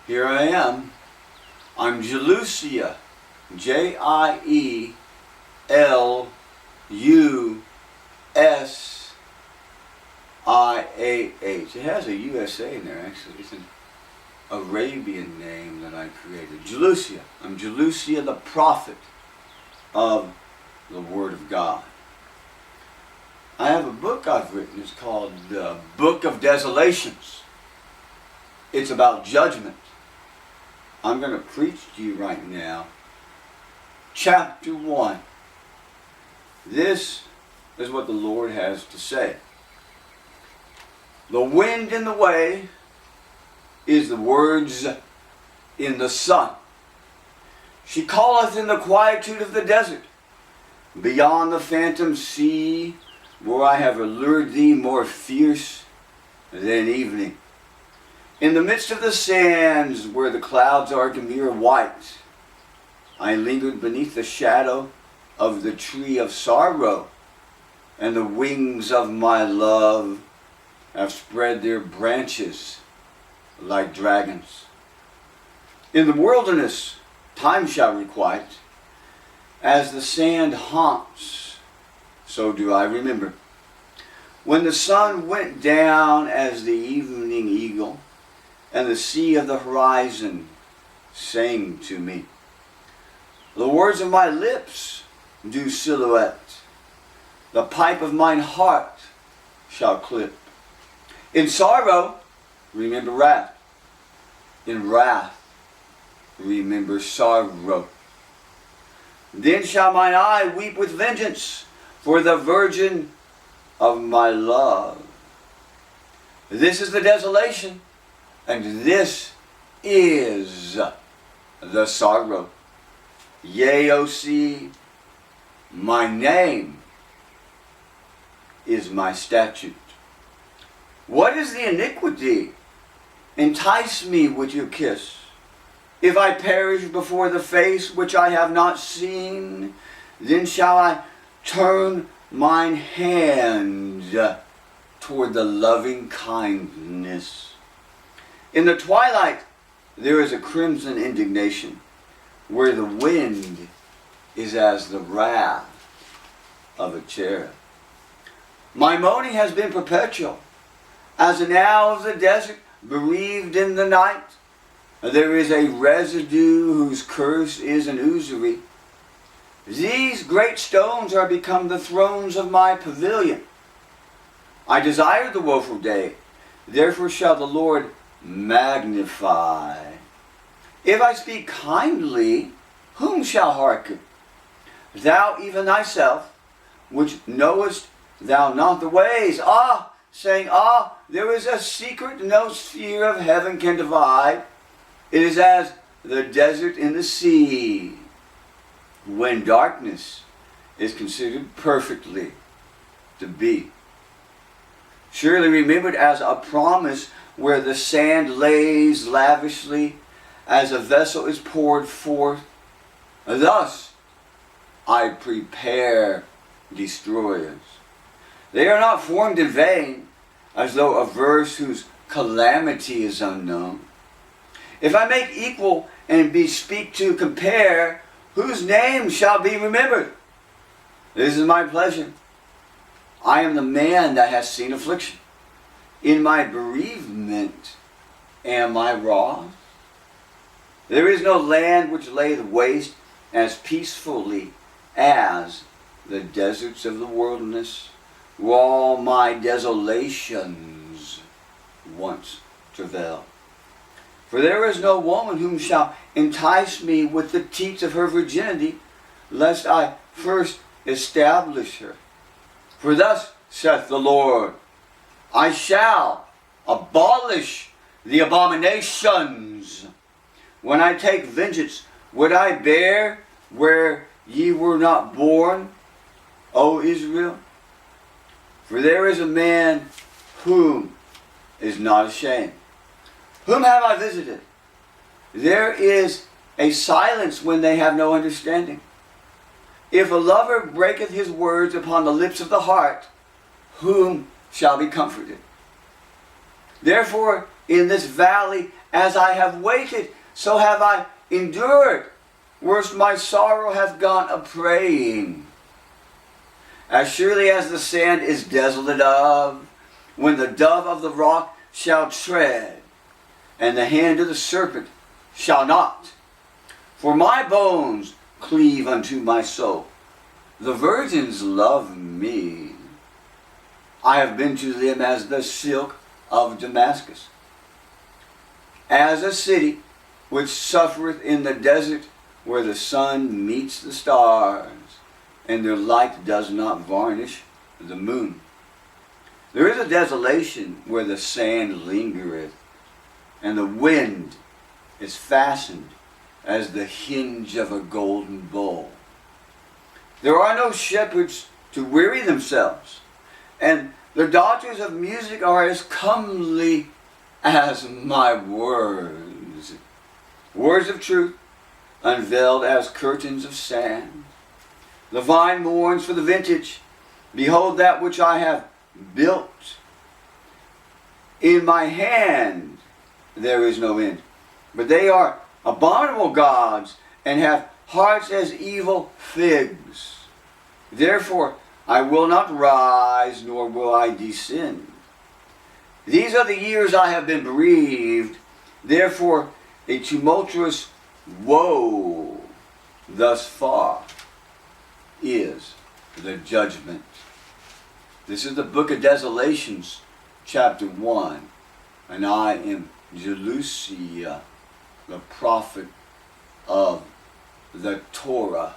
Here I am. I'm Jielusiah. Jielusiah. It has a USA in there, actually. It's an Arabian name that I created. Jielusiah. I'm Jielusiah, the prophet of the Word of God. I have a book I've written. It's called the Book of Desolations. It's about judgment. I'm going to preach to you right now. Chapter 1. This is what the Lord has to say. The wind in the way is the words in the sun. She calleth in the quietude of the desert, beyond the phantom sea, where I have allured thee more fierce than evening. In the midst of the sands, where the clouds are demure white, I lingered beneath the shadow of the tree of sorrow, and the wings of my love have spread their branches like dragons. In the wilderness, time shall requite. As the sand haunts, so do I remember. When the sun went down as the evening eagle, and the sea of the horizon sang to me. The words of my lips do silhouette. The pipe of mine heart shall clip. In sorrow, remember wrath. In wrath, remember sorrow. Then shall mine eye weep with vengeance for the virgin of my love. This is the desolation, and this is the sorrow. Yea, O sea, my name is my statute. What is the iniquity? Entice me with your kiss. If I perish before the face which I have not seen, then shall I turn mine hand toward the loving kindness. In the twilight there is a crimson indignation, where the wind is as the wrath of a cherub. My moaning has been perpetual, as an owl of the desert, bereaved in the night. There is a residue whose curse is an usury. These great stones are become the thrones of my pavilion. I desire the woeful day, therefore shall the Lord magnify. If I speak kindly, whom shall hearken? Thou even thyself, which knowest thou not the ways. Saying, there is a secret no sphere of heaven can divide. It is as the desert in the sea, when darkness is considered perfectly to be. Surely remembered as a promise, where the sand lays lavishly, as a vessel is poured forth. Thus I prepare destroyers. They are not formed in vain, as though a verse whose calamity is unknown. If I make equal and bespeak to compare, whose name shall be remembered? This is my pleasure. I am the man that has seen affliction. In my bereavement am I wroth? There is no land which layeth waste as peacefully as the deserts of the wilderness, where all my desolations once travail. For there is no woman whom shall entice me with the teats of her virginity, lest I first establish her. For thus saith the Lord, I shall abolish the abominations. When I take vengeance, would I bear where ye were not born, O Israel? For there is a man whom is not ashamed. Whom have I visited? There is a silence when they have no understanding. If a lover breaketh his words upon the lips of the heart, whom shall be comforted? Therefore, in this valley, as I have waited, so have I endured. Worst my sorrow hath gone a-praying. As surely as the sand is desolate of, when the dove of the rock shall tread, and the hand of the serpent shall not. For my bones cleave unto my soul. The virgins love me. I have been to them as the silk of Damascus, as a city which suffereth in the desert, where the sun meets the stars, and their light does not varnish the moon. There is a desolation where the sand lingereth, and the wind is fastened as the hinge of a golden bowl. There are no shepherds to weary themselves, and the daughters of music are as comely as my words. Words of truth, unveiled as curtains of sand. The vine mourns for the vintage. Behold that which I have built. In my hand there is no end. But they are abominable gods, and have hearts as evil figs. Therefore I will not rise, nor will I descend. These are the years I have been bereaved. Therefore a tumultuous woe thus far is the judgment. This is the book of Desolations, chapter 1. And I am Jielusiah, the prophet of the Torah.